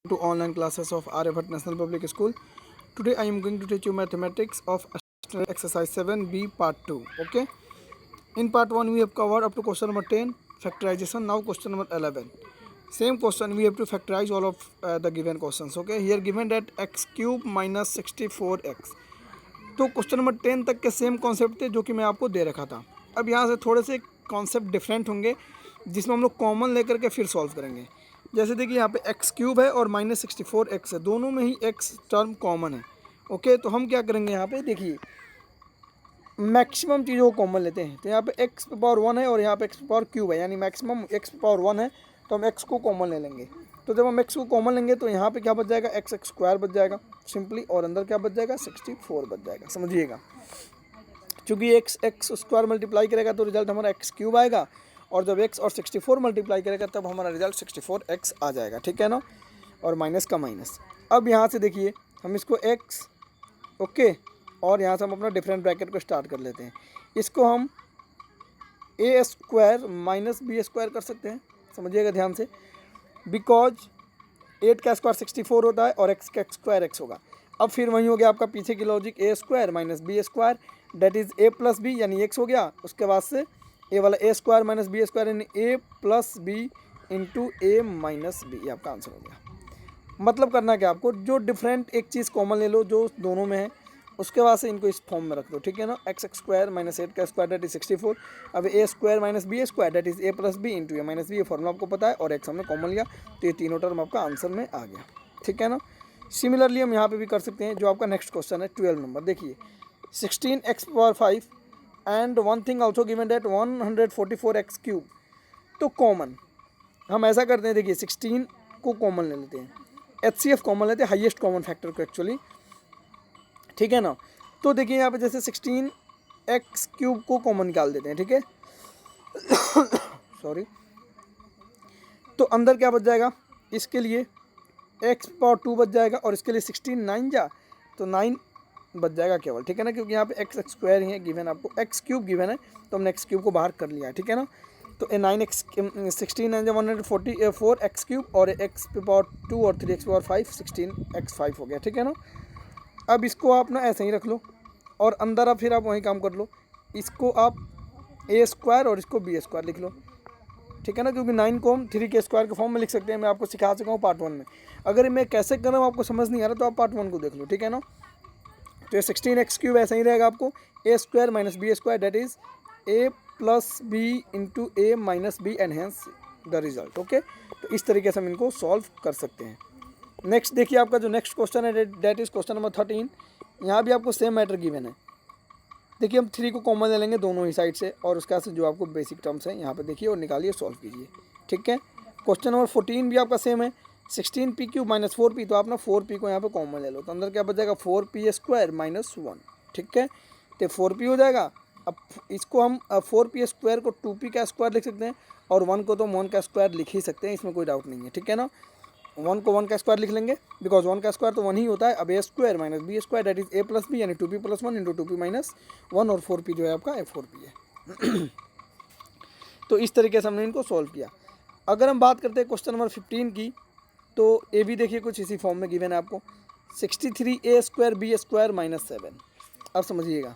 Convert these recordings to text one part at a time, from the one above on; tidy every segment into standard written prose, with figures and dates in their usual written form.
To online classes of Aryabhatta National Public School. Today I am going to teach you mathematics of exercise 7b part 2. Okay. In part 1 we have covered up to question number 10 factorization. Now question number 11. Same question we have to factorize all of the given questions. Okay. Here given that x cube minus 64x. तो question number 10 तक के same concept थे जो कि मैं आपको दे रखा था. अब यहाँ से थोड़े से कॉन्सेप्ट डिफरेंट होंगे जिसमें हम लोग कॉमन लेकर के फिर सॉल्व करेंगे. जैसे देखिए यहाँ पे एक्स क्यूब है और माइनस 64x है, दोनों में ही एक्स टर्म कॉमन है. ओके, तो हम क्या करेंगे यहाँ पे देखिए मैक्सिमम चीज़ों को कॉमन लेते हैं. तो यहाँ पे एक्स पावर 1 है और यहाँ पे एक्स पावर क्यूब है, यानी मैक्सिमम एक्स पावर 1 है, तो हम एक्स को कॉमन ले लेंगे. तो जब हम एक्स को कॉमन लेंगे तो यहाँ पे क्या बच जाएगा, एक्स एक्स स्क्वायर बच जाएगा सिंपली, और अंदर क्या बच जाएगा 64 बच जाएगा. समझिएगा, चूँकि एक्स एक्स स्क्वायर मल्टीप्लाई करेगा तो रिजल्ट हमारा एक्स क्यूब आएगा, और जब x और 64 मल्टीप्लाई करेगा तब हमारा रिजल्ट 64x आ जाएगा. ठीक है ना, और माइनस का माइनस. अब यहाँ से देखिए हम इसको x ओके, और यहाँ से हम अपना डिफरेंट ब्रैकेट को स्टार्ट कर लेते हैं. इसको हम ए स्क्वायर माइनस बी स्क्वायर कर सकते हैं. समझिएगा ध्यान से, बिकॉज 8 का स्क्वायर 64 होता है और x का स्क्वायर x होगा. अब फिर वही हो गया आपका पीछे की logic, a square minus B square that is A plus B, यानी x हो गया. उसके बाद से ए वाला a square minus B square यानी ए प्लस बी इंटू ए माइनस बी, ये आपका आंसर हो गया. मतलब करना क्या आपको, जो डिफरेंट एक चीज़ कॉमन ले लो जो दोनों में है, उसके बाद से इनको इस फॉर्म में रख दो. ठीक है ना, एक्स एक्स स्क्वायर माइनस 8 का स्क्वायर डेट इज 64. अब A square minus B square that is A plus B into A minus B, ये फॉर्मूला आपको पता है और एक्स हमने कॉमन लिया, तो ये तीनों टर्म आपका आंसर में आ गया. ठीक है ना. सिमिलरली हम यहाँ पे भी कर सकते हैं. जो आपका नेक्स्ट क्वेश्चन है 12 नंबर, देखिए 16x⁵ and one thing also given that 144x cube. तो कॉमन हम ऐसा करते हैं, देखिए 16 को कॉमन ले लेते हैं, HCF कॉमन लेते हैं, हाईएस्ट कॉमन फैक्टर को एक्चुअली. ठीक है ना. तो देखिए यहाँ पे जैसे 16x क्यूब को कॉमन निकाल देते हैं. ठीक है सॉरी. तो अंदर क्या बच जाएगा, इसके लिए x पावर 2 बच जाएगा और इसके लिए 16 9 जा तो 9 बच जाएगा केवल. ठीक है ना, क्योंकि यहाँ पे एक्स एक्स स्क्वायर ही है गिवन, आपको एक्स क्यूब गिवन है तो हमने एक्स क्यूब को बाहर कर लिया है. ठीक है ना. तो 9x 16 9 144 एक्स क्यूब और एक्स पावर 2 और 3x पावर 5 16x5 हो गया. ठीक है ना. अब इसको आप ना ऐसे ही रख लो और अंदर आप फिर आप वही काम कर लो, इसको आप ए स्क्वायर और इसको बी स्क्वायर लिख लो. ठीक है ना, क्योंकि 9 को हम 3 के स्क्वायर के फॉर्म में लिख सकते हैं. मैं आपको सिखा चुका हूँ पार्ट 1 में. अगर मैं कैसे कर रहा हूँ आपको समझ नहीं आ रहा तो आप पार्ट 1 को देख लो. ठीक है ना. तो ये 16x क्यूब ऐसा ही रहेगा आपको, A square minus B square that is A plus B into A minus B and hence the result. Okay, तो इस तरीके से हम इनको सॉल्व कर सकते हैं. नेक्स्ट देखिए आपका जो नेक्स्ट क्वेश्चन है डेट इज क्वेश्चन नंबर 13. यहाँ भी आपको सेम मैटर गिवन है. देखिए हम 3 को कॉमन ले लेंगे दोनों ही साइड से, और उसके बाद से जो आपको बेसिक टर्म्स हैं यहाँ पे देखिए और निकालिए, सॉल्व कीजिए. ठीक है. क्वेश्चन नंबर 14 भी आपका सेम है, 16p क्यूब माइनस 4p. तो आप ना 4p को यहाँ पे कॉमन ले लो, तो अंदर क्या बच जाएगा 4p स्क्वायर माइनस 1. ठीक है, तो 4p हो जाएगा. अब इसको हम 4p स्क्वायर को 2p का स्क्वायर लिख सकते हैं, और 1 को तो 1 का स्क्वायर लिख ही सकते हैं, इसमें कोई डाउट नहीं है. ठीक है ना. 1 को 1 का स्क्वायर लिख लेंगे, बिकॉज 1 का स्क्वायर तो 1 ही होता है. अब A square minus B square that is A plus B, यानी 2p plus 1 into 2p minus 1, और 4p जो है आपका 4p है. तो इस तरीके से हमने इनको सॉल्व किया. अगर हम बात करते हैं क्वेश्चन नंबर 15 की, तो ये भी देखिए कुछ इसी फॉर्म में गिवन है आपको, 63a square B square minus 7. अब समझिएगा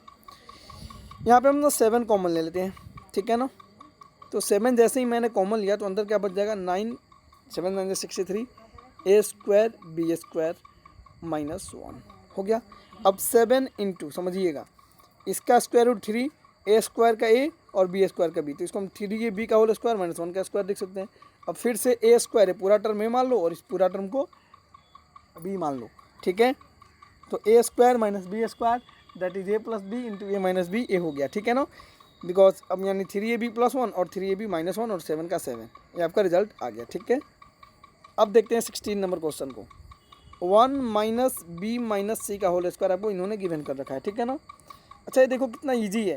यहाँ पे हम ना 7 कॉमन ले लेते हैं. ठीक है ना. तो 7 जैसे ही मैंने कॉमन लिया तो अंदर क्या बच जाएगा 9 7 9 63 ए स्क्वायर बी स्क्वायर माइनस 1 हो गया. अब 7 इंटू समझिएगा इसका स्क्वायर रूट 3, ए स्क्वायर का ए और बी स्क्वायर का बी, तो इसको हम 3 बी का होल स्क्वायर माइनस 1 का स्क्वायर लिख सकते हैं. अब फिर से ए स्क्वायर है, पूरा टर्म ए मान लो और इस पूरा टर्म को बी मान लो. ठीक है, तो A square minus B square that is A plus B into A minus B, A हो गया. ठीक है ना, बिकॉज अब यानी 3ab प्लस 1 और 3ab माइनस 1 और 7 का 7, ये आपका रिजल्ट आ गया. ठीक है. अब देखते हैं 16 नंबर क्वेश्चन को. 1 माइनस बी माइनस सी का होल स्क्वायर आपको इन्होंने गिवन कर रखा है. ठीक है ना. अच्छा ये देखो कितना ईजी है.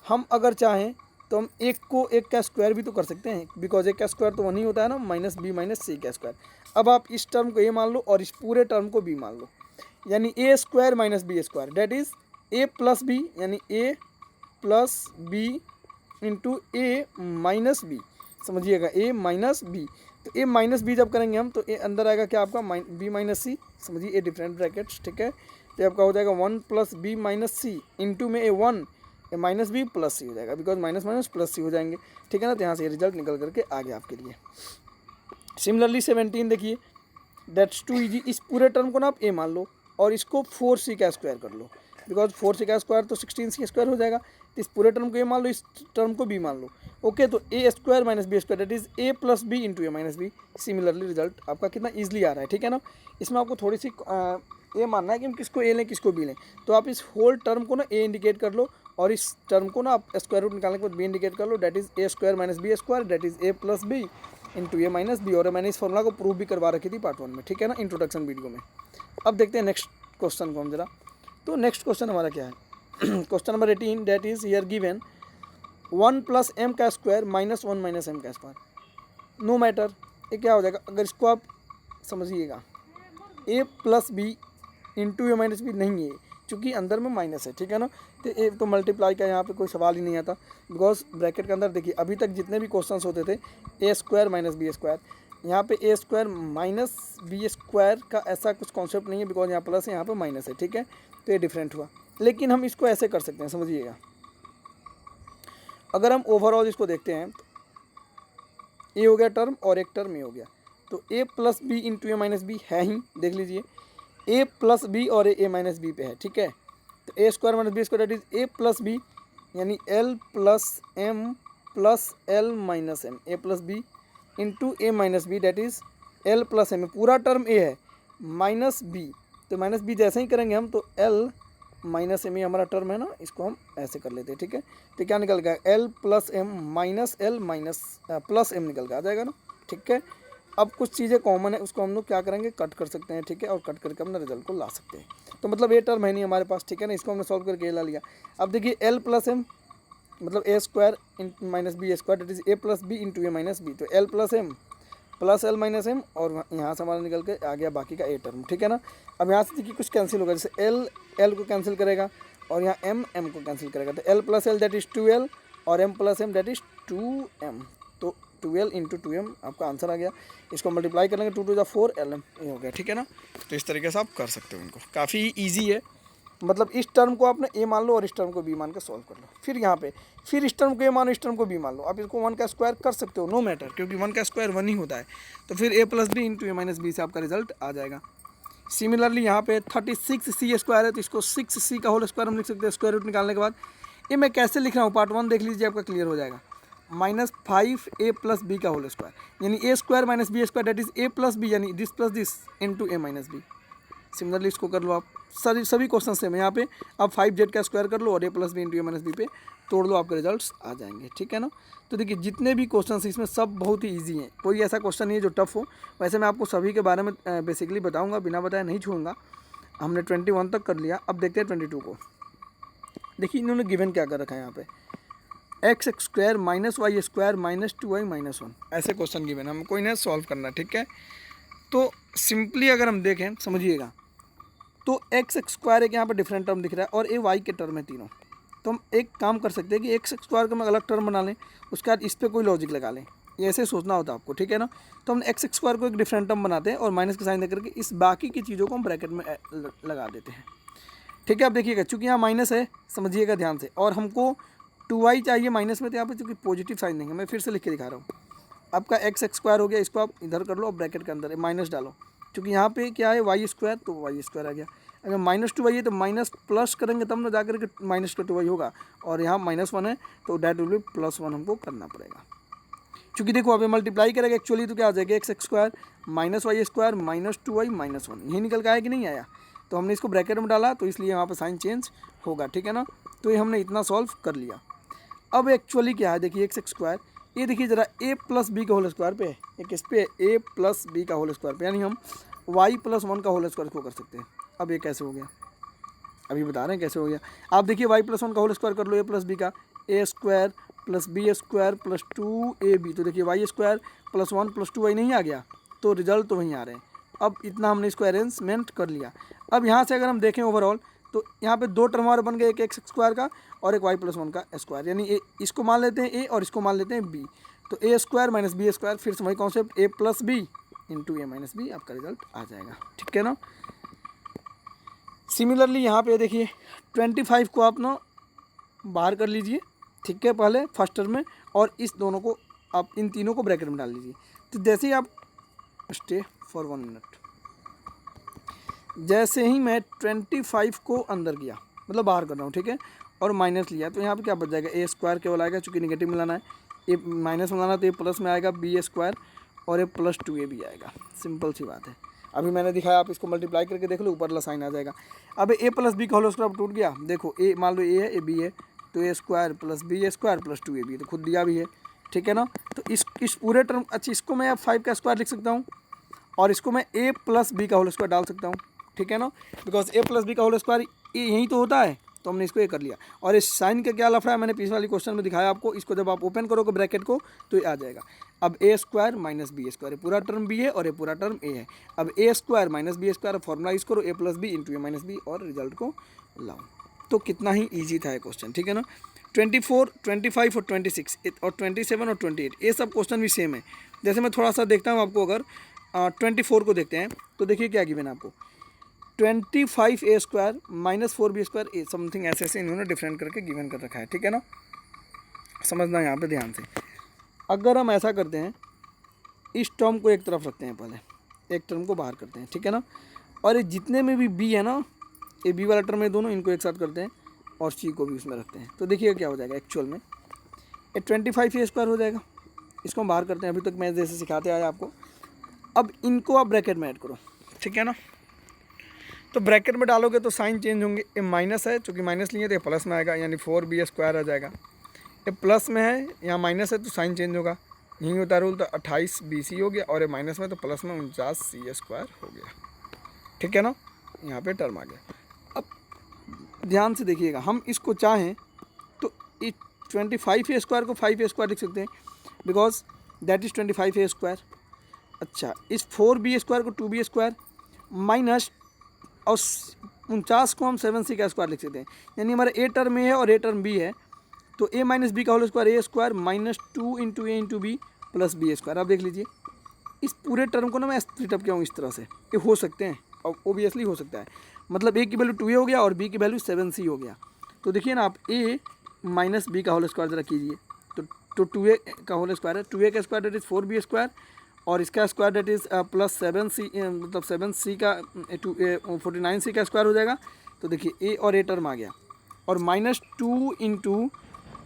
हम अगर चाहें तो हम एक को एक का स्क्वायर भी तो कर सकते हैं, बिकॉज एक का स्क्वायर तो 1 ही होता है ना, माइनस बी माइनस सी का स्क्वायर. अब आप इस टर्म को ए मान लो और इस पूरे टर्म को बी मान लो, यानी A square minus B square that is A plus B, यानी ए प्लस बी इंटू ए माइनस बी. समझिएगा ए माइनस बी. तो ए माइनस बी जब करेंगे हम तो ए अंदर आएगा क्या आपका बी माइनस सी, समझिए ए डिफरेंट ब्रैकेट्स, ठीक है। तो आपका हो जाएगा 1 प्लस बी माइनस सी इंटू में ए 1 ए माइनस बी प्लस सी हो जाएगा, बिकॉज माइनस माइनस प्लस सी हो जाएंगे, ठीक है ना। तो यहाँ से ये रिजल्ट निकल करके आ गया आपके लिए। सिमिलरली 17 देखिए, दैट्स टू इजी, इस पूरे टर्म को ना आप ए मान लो और इसको 4c का स्क्वायर कर लो, बिकॉज 4c का स्क्वायर तो 16c स्क्वायर हो जाएगा। तो इस पूरे टर्म को ए मान लो, इस टर्म को बी मान लो। ओके, तो A square minus B square that is A plus B into A minus B. Similarly result आपका कितना ईजिली आ रहा है, ठीक है ना। इसमें आपको थोड़ी सी ये मानना है कि हम किसको ए लें किसको बी लें। तो आप इस होल टर्म को ना ए इंडिकेट कर लो और इस टर्म को ना आप स्क्वायर रूट निकालने के बाद बी इंडिकेट कर लो, that is A square minus B square that is A plus B into A minus B. और मैंने इस फॉर्मूला को प्रूव भी करवा रखी थी पार्ट 1 में, ठीक है ना, इंट्रोडक्शन वीडियो में। अब देखते हैं नेक्स्ट क्वेश्चन को हम जरा। तो नेक्स्ट क्वेश्चन हमारा क्या है, question number 18 that is here given 1 plus m का स्क्वायर माइनस 1 माइनस एम का स्क्वायर। नो मैटर, ये क्या हो जाएगा, अगर इसको आप समझिएगा a plus B into A minus b नहीं है, चूँकि अंदर में माइनस है, ठीक है ना। तो ए तो मल्टीप्लाई का यहाँ पे कोई सवाल ही नहीं आता, बिकॉज ब्रैकेट के अंदर देखिए अभी तक जितने भी क्वेश्चंस होते थे ए स्क्वायर माइनस बी स्क्वायर, यहाँ पे ए स्क्वायर माइनस बी स्क्वायर का ऐसा कुछ कॉन्सेप्ट नहीं है, बिकॉज यहाँ प्लस है यहाँ पे माइनस है, ठीक है। तो ये डिफरेंट हुआ, लेकिन हम इसको ऐसे कर सकते हैं, समझिएगा। अगर हम ओवरऑल इसको देखते हैं तो ए हो गया टर्म और एक टर्म ए हो गया, तो ए प्लस बी इंटू ए माइनस बी है ही, देख लीजिए ए प्लस बी और ए माइनस बी पे है, ठीक है। तो A square minus B square that is A plus B, यानी L plus M plus L minus M, A plus B into A minus B that is L plus M, पूरा term A है minus B, तो minus B जैसे ही करेंगे हम तो L minus M, ये हमारा टर्म है ना, इसको हम ऐसे कर लेते हैं, ठीक है। तो क्या निकल गया, l plus m minus l minus plus m निकल के आ जाएगा ना, ठीक है। अब कुछ चीज़ें कॉमन है, उसको हम लोग क्या करेंगे, कट कर सकते हैं, ठीक है, और कट करके अपना रिजल्ट को ला सकते हैं। तो मतलब ये टर्म है नहीं हमारे पास, ठीक है ना, इसको हमने सॉल्व करके ला लिया। अब देखिए एल प्लस एम मतलब A square minus B square that is A plus B into A minus B, तो L plus M plus L minus M, और यहाँ से हमारा निकल के आ गया बाकी का ए टर्म, ठीक है ना। अब यहाँ से देखिए कुछ कैंसिल होगा, जैसे एल एल को कैंसिल करेगा और यहाँ एम एम को कैंसिल करेगा, तो L plus l that is 2l और m plus m that is 2m, तो 2l इंटू 2m आपका आंसर आ गया। इसको मल्टीप्लाई करेंगे 2 टू 4 lm, ये हो गया, ठीक है ना। तो इस तरीके से आप कर सकते हो इनको, काफ़ी ईजी है। मतलब इस टर्म को आपने ए मान लो और इस टर्म को बी मान के सॉल्व कर लो, फिर यहाँ पे फिर इस टर्म को ए मानो इस टर्म को बी मान लो, आप इसको 1 का स्क्वायर कर सकते हो, नो मैटर, क्योंकि 1 का स्क्वायर 1 ही होता है। तो फिर ए प्लस बी इंटू ए माइनस बी से आपका रिजल्ट आ जाएगा। सिमिलरली यहाँ पे 36c स्क्वायर है, तो इसको 6c का होल स्क्वायर हम लिख सकते हैं स्क्वायर रूट निकालने के बाद। ये मैं कैसे लिख रहा हूँ, पार्ट 1 देख लीजिए, आपका क्लियर हो जाएगा। माइनस 5a प्लस बी का होल स्क्वायर, यानी A square minus B square that is A plus B, यानी this plus this into A minus B. Similarly इसको कर लो आप, सभी क्वेश्चन से मैं यहाँ पे आप 5z का स्क्वायर कर लो और ए प्लस बी इंटू ए माइनस बी पे तोड़ लो, आपके रिजल्ट्स आ जाएंगे, ठीक है ना। तो देखिए जितने भी क्वेश्चन इसमें सब बहुत ही इजी हैं, कोई ऐसा क्वेश्चन नहीं है जो टफ हो। वैसे मैं आपको सभी के बारे में बेसिकली बताऊंगा, बिना बताए नहीं छोड़ूंगा। हमने 21 तक कर लिया, अब देखते हैं 22 को। देखिए इन्होंने गिवन क्या कर रखा है यहाँ पे, x square minus y square minus 2y minus 1, ऐसे क्वेश्चन गिवन हमको इन्हें सॉल्व करना है, ठीक है। तो सिंपली अगर हम देखें, समझिएगा, तो एक्स स्क्वायर एक यहाँ पर डिफरेंट टर्म दिख रहा है और ए वाई के टर्म है तीनों। तो हम एक काम कर सकते हैं कि एक्स स्क्वायर को हम अलग टर्म बना लें, उसके बाद इस पर कोई लॉजिक लगा लें, ये ऐसे सोचना होता है आपको, ठीक है ना। तो हम एक्स स्क्वायर को एक डिफरेंट टर्म बनाते हैं और माइनस का साइन देकर के इस बाकी की चीज़ों को हम ब्रैकेट में लगा देते हैं, ठीक है। अब देखिएगा, चूँकि यहाँ माइनस है, समझिएगा ध्यान से, और हमको 2y चाहिए माइनस में, तो यहाँ पे चूँकि पॉजिटिव साइन देंगे, मैं फिर से लिख के दिखा रहा हूँ। आपका एक्स स्क्वायर हो गया, इसको आप इधर कर लो और ब्रैकेट के अंदर माइनस डालो, क्योंकि यहाँ पे क्या है वाई स्क्वायर, तो वाई स्क्वायर आ गया। अगर माइनस 2y है तो माइनस प्लस करेंगे तब ना जाकर के माइनस का 2y होगा, और यहाँ माइनस 1 है तो डैट विल बी प्लस 1 हमको करना पड़ेगा। क्योंकि देखो अभी मल्टीप्लाई करेगा एक्चुअली तो क्या आ जाएगा, x square minus y square minus 2y minus 1, यही निकल के आया कि नहीं आया। तो हमने इसको ब्रैकेट में डाला तो इसलिए यहाँ पर साइन चेंज होगा, ठीक है ना। तो ये हमने इतना सॉल्व कर लिया। अब एक्चुअली क्या है, देखिए एक्स स्क्वायर, ये देखिए ज़रा ए प्लस बी का होल स्क्वायर पे है, एक इस पे ए प्लस बी का होल स्क्वायर पे, यानी हम वाई प्लस 1 का होल स्क्वायर को कर सकते हैं। अब ये कैसे हो गया, अभी बता रहे हैं कैसे हो गया। आप देखिए वाई प्लस 1 का होल स्क्वायर कर लो ए प्लस बी का, A square plus B square plus 2ab, तो देखिए Y square plus 1 plus 2y नहीं आ गया, तो रिजल्ट तो वहीं आ रहे हैं। अब इतना हमने इसको अरेंजमेंट कर लिया। अब यहाँ से अगर हम देखें ओवरऑल, तो यहाँ पे 2 टर्म हमारे बन गए, एक एक्स स्क्वायर का और एक वाई प्लस 1 का स्क्वायर, यानी इसको मान लेते हैं ए और इसको मान लेते हैं बी। तो A square minus B square, फिर से वही कॉन्सेप्ट, ए प्लस बी इंटू ए माइनस बी आपका रिजल्ट आ जाएगा, ठीक है ना। सिमिलरली यहाँ पे देखिए 25 को आप ना बाहर कर लीजिए, ठीक है, पहले फर्स्ट टर्म में, और इस दोनों को आप इन तीनों को ब्रैकेट में डाल लीजिए। तो जैसे ही आप स्टे फॉर 1 मिनट, जैसे ही मैं 25 को अंदर किया, मतलब बाहर कर रहा हूँ, ठीक है, और माइनस लिया, तो यहाँ पे क्या बच जाएगा, ए स्क्वायर केवल आएगा, चूँकि निगेटिव मिलाना है, ए माइनस मिलाना तो ए प्लस में आएगा बी स्क्वायर, और ए प्लस 2a भी आएगा, सिंपल सी बात है। अभी मैंने दिखाया, आप इसको मल्टीप्लाई करके देख लो, ऊपर वाला साइन आ जाएगा। अब ए प्लस बी का होल स्क्वायर टूट गया, देखो ए मान लो ए है, ए बी है, तो A square plus B square plus 2a भी, तो खुद दिया भी है, ठीक है ना। तो इस पूरे टर्म, अच्छा इसको मैं अब 5 का स्क्वायर लिख सकता हूँ, और इसको मैं ए प्लस बी का होल स्क्वायर डाल सकता हूँ, ठीक है ना, बिकॉज ए प्लस बी का होल स्क्वायर यही तो होता है, तो हमने इसको ये कर लिया। और इस साइन का क्या लफड़ा है, मैंने पिछले वाली क्वेश्चन में दिखाया आपको, इसको जब आप ओपन करोगे ब्रैकेट को तो ये आ जाएगा। अब A square minus B square, पूरा टर्म बी है और ये पूरा टर्म ए है। अब A square minus B square formula use करो, A plus B into A minus B, और रिजल्ट को लाओ। तो कितना ही ईजी था ये क्वेश्चन, ठीक है ना। 24, 25 और 26 और 27 और 28 ये सब क्वेश्चन भी सेम है। जैसे मैं थोड़ा सा देखता हूँ आपको, अगर 24 को देखते हैं तो देखिए क्या गिवन है आपको, 25 ए स्क्वायर माइनस 4 बी स्क्वायर ए, समथिंग ऐसे ऐसे इन्होंने डिफरेंट करके गिवन कर रखा है, ठीक है ना। समझना यहाँ पे ध्यान से। अगर हम ऐसा करते हैं, इस टर्म को एक तरफ रखते हैं, पहले एक टर्म को बाहर करते हैं, ठीक है ना, और ये जितने में भी बी है ना, ये बी वाला टर्म है, दोनों इनको एक साथ करते हैं और सी को भी उसमें रखते हैं, तो देखिए क्या हो जाएगा एक्चुअल में, ये 25 ए स्क्वायर हो जाएगा। इसको हम बाहर करते हैं, अभी तक मैं जैसे सिखाते आया आपको। अब इनको आप ब्रैकेट में ऐड करो, ठीक है ना। तो ब्रैकेट में डालोगे तो साइन चेंज होंगे, ये माइनस है, चूँकि माइनस लिए तो ये प्लस में आएगा, यानी 4b स्क्वायर आ जाएगा। ये प्लस में है, यहाँ माइनस है तो साइन चेंज होगा, यही होता है रूल। तो 28bc हो गया, और ये माइनस में तो प्लस में 49c स्क्वायर हो गया, ठीक है ना। यहाँ पे टर्म आ गया। अब ध्यान से देखिएगा, हम इसको चाहें तो इस 25 ए स्क्वायर को 5a स्क्वायर लिख सकते हैं, because that is 25 A square. अच्छा, इस 4b स्क्वायर को 2b स्क्वायर माइनस, और 49 को हम 7c का स्क्वायर लिख सकते हैं, यानी हमारा ए टर्म ए है और ए टर्म बी है, तो ए माइनस बी का whole square A square minus 2 into A into B plus B square. आप देख लीजिए, इस पूरे टर्म को ना मैं स्प्लिट अप किया हूँ इस तरह से, ये हो सकते हैं, और ओबियसली हो सकता है, मतलब ए की वैल्यू 2a हो गया और बी की वैल्यू 7c हो गया। तो देखिए ना, आप ए माइनस बी का होल स्क्वायर ज़रा कीजिए, तो 2a का होल स्क्वायर है, 2a का square that is 4b square, और इसका square that is plus 7c, मतलब 7c का 49c का स्क्वायर हो जाएगा। तो देखिए ए और ए टर्म आ गया, और minus 2 into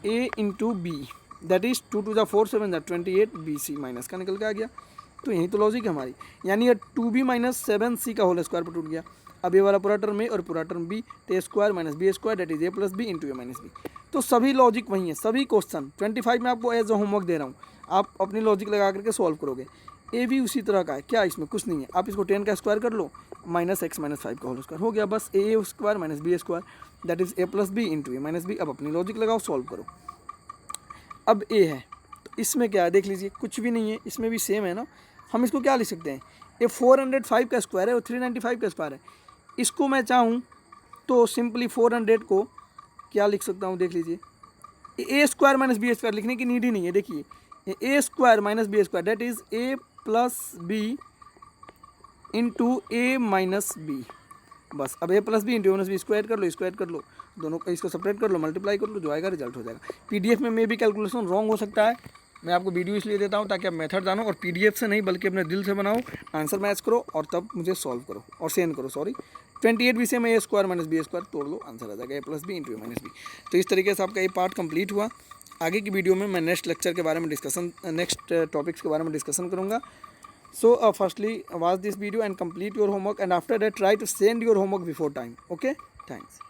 A into b, that is 2 to the 4 7 28bc minus का निकल के आ गया। तो यही तो लॉजिक है हमारी, यानी ये 2b माइनस 7c का होल स्क्वायर पर टूट गया। अब ये वाला पूरा टर्म ए और पूरा टर्म बी, तो A square minus B square that is A plus B into A minus B. तो सभी लॉजिक वही है, सभी क्वेश्चन 25 में आपको एज अ होमवर्क दे रहा हूँ, आप अपनी लॉजिक लगा करके सॉल्व करोगे। ए भी उसी तरह का है, क्या इसमें कुछ नहीं है, आप इसको 10 का स्क्वायर कर लो, माइनस x माइनस 5 का होल स्क्वायर हो गया, बस A square minus B square that is A plus B into A minus B. अब अपनी लॉजिक लगाओ, सॉल्व करो। अब ए है, तो इसमें क्या है देख लीजिए, कुछ भी नहीं है, इसमें भी सेम है ना। हम इसको क्या लिख सकते हैं, ये 405 का स्क्वायर है और 395 का स्क्वायर है। इसको मैं चाहूँ तो सिंपली 400 को क्या लिख सकता हूँ, देख लीजिए, A square minus B square लिखने की नीड ही नहीं है। देखिए, A square minus B square that is A plus B into A minus B, बस। अब A plus B into A minus B square कर लो, दोनों का इसको सेपरेट कर लो, मल्टीप्लाई कर लो, जो आएगा रिजल्ट हो जाएगा। पीडीएफ में भी कैलकुलेशन रॉन्ग हो सकता है, मैं आपको वीडियो इसलिए देता हूँ ताकि आप मेथड जानो, और पीडीएफ से नहीं बल्कि अपने दिल से बनाओ, आंसर मैच करो और तब मुझे सॉल्व करो और सेंड करो। सॉरी, 28bc में ए स्क्वायर माइनस बी स्क्वायर तोड़ लो, आंसर आ जाएगा ए प्लस बी इंटू ए माइनस बी। तो इस तरीके से आपका ये पार्ट कंप्लीट हुआ। आगे की वीडियो में मैं नेक्स्ट लेक्चर के बारे में डिस्कशन, नेक्स्ट टॉपिक्स के बारे में डिस्कशन करूँगा। So firstly watch this video and complete your homework, and after that try to send your homework before time. Okay, thanks.